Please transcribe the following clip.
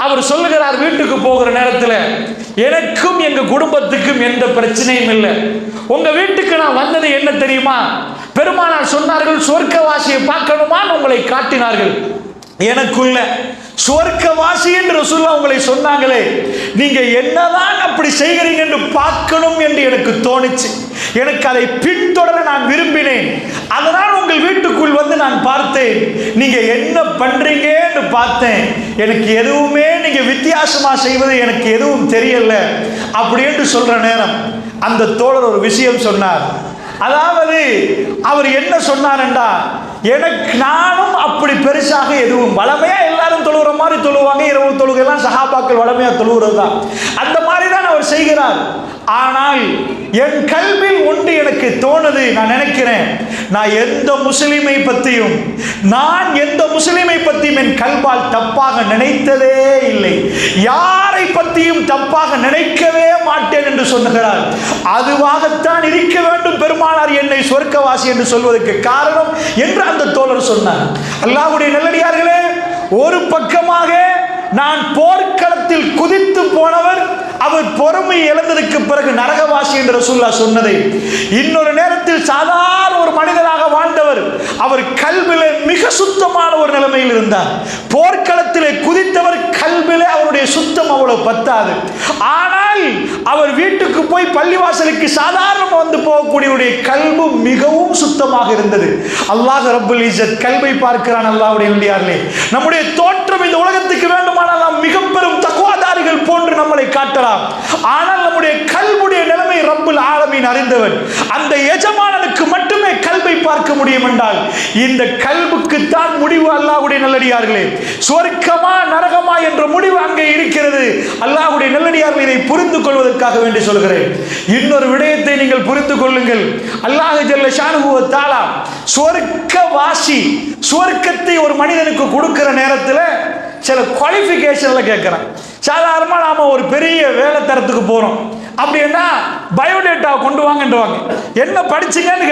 அவர் சொல்லுகிறார், வீட்டுக்கு போகிற நேரத்தில் எனக்கும் எங்க குடும்பத்துக்கும் எந்த பிரச்சனையும் இல்லை. உங்க வீட்டுக்கு நான் வந்தது என்ன தெரியுமா? பெருமானார் சொன்னார்கள், சொர்க்கவாசியை பார்க்கணுமான்னு உங்களை காட்டினார்கள். எனக்குள்ள சொர்க்கவாசி என்று ரசூலுல்லாஹ் உங்களை சொன்னாங்களே, நீங்க என்னதான் அப்படி செய்கிறீங்க என்று பார்க்கணும் என்று எனக்கு தோணுச்சு. எனக்கு அதை பின்தொடர நான் விரும்பினேன். அதனால் உங்கள் வீட்டுக்குள் வந்து நான் பார்த்தேன், நீங்க என்ன பண்றீங்கன்னு பார்த்தேன். எனக்கு எதுவுமே நீங்க வித்தியாசமா செய்வது எனக்கு எதுவும் தெரியல அப்படி என்று சொல்ற நேரம் அந்த தோழர் ஒரு விஷயம் சொன்னார். அதாவது அவர் என்ன சொன்னார் என்றா, எனக்கு நானும் அப்படி பெருசாக எதுவும் வளமையா எல்லாரும் தொழுகிற மாதிரி தொழுவாங்க, இரவு தொழுகைலாம் சஹாபாக்கள் வளமையா தொழுகிறது தான், அந்த மாதிரி தான் அவர் செய்கிறார். ஆனால் என் கல்வியில் ஒன்று எனக்கு தோணுது. நான் நினைக்கிறேன், நான் எந்த முஸ்லிமை பற்றியும் என் கல்வால் தப்பாக நினைத்ததே இல்லை, யாரை பற்றியும் தப்பாக நினைக்கவே மாட்டேன் என்று சொல்லுகிறார். அதுவாகத்தான் இருக்க வேண்டும் பெருமானார் என்னை சொர்க்கவாசி என்று சொல்வதற்கு காரணம் என்று அந்த தோழர் சொன்னார். அல்லாஹ்வுடைய நல்லடியார்களே, ஒரு பக்கமாக நான் போர்க்களத்தில் குதித்து போனவர், அவர் பொறுமை இழந்ததுக்கு பிறகு நரகவாசி என்று ரசூலுல்லாஹ் சொன்னதை, இன்னொரு நேரத்தில் சாதாரண ஒரு மனிதனாக வாழ்ந்தவர், அவர் கல்விலே மிக சுத்தமான ஒரு நிலைமையில் இருந்தார். போர்க்களத்திலே குதித்தவர் கல்விலே அவருடைய சுத்தம் அவ்வளவு பத்தாது. ஆனால் அவர் வீட்டுக்கு போய் பள்ளிவாசலுக்கு சாதாரணமாக வந்து போகக்கூடியவருடைய கல்வி மிகவும் சுத்தமாக இருந்தது. அல்லாஹ் ரப்புல் இஸ்ஸத் கல்வை பார்க்கிறான். அல்லாஹ்வுடைய நல்லடியார்களே, நம்முடைய தோற்றம் இந்த உலகத்துக்கு வேண்டுமானால் நாம் மிக பெரும் தக்வாதாரிகள் போன்று நம்மளை காட்டலாம். ஆனால் நம்முடைய கல்வுடைய நிலைமை ரப்புல் ஆலமீன் அறிந்தவன். அந்த எஜமானனுக்கு மட்டுமே கல்வை பார்க்க முடியும் என்றால் இந்த கல்வுக்கு தான் முடிவு. அல்லாஹ்வுடைய நல்லடியார்களே, சொர்க்கமா நரகமா என்ற முடிவு அங்கே இருக்கிறது. அல்லாஹ்வுடைய நல்லடியார்கள் இதை புரிந்து கொள்வதற்காக வேண்டி சொல்கிறேன். இன்னொரு விடயத்தை நீங்கள் புரிந்து கொள்ளுங்கள். அல்லாஹ் ஜல்ல ஷானுஹு வ தஆலா சொர்க்கவாசி, சொர்க்கத்தை ஒரு மனிதனுக்கு கொடுக்கிற நேரத்தில் சில குவாலிஃபிகேஷன்ல கேட்கிறேன். சாதாரணமாக நாம ஒரு பெரிய வேலை தரத்துக்கு போறோம் அப்படின்னா பயோடேட்டா கொண்டு வாங்கன்றுவாங்க. என்ன படிச்சீங்கன்னு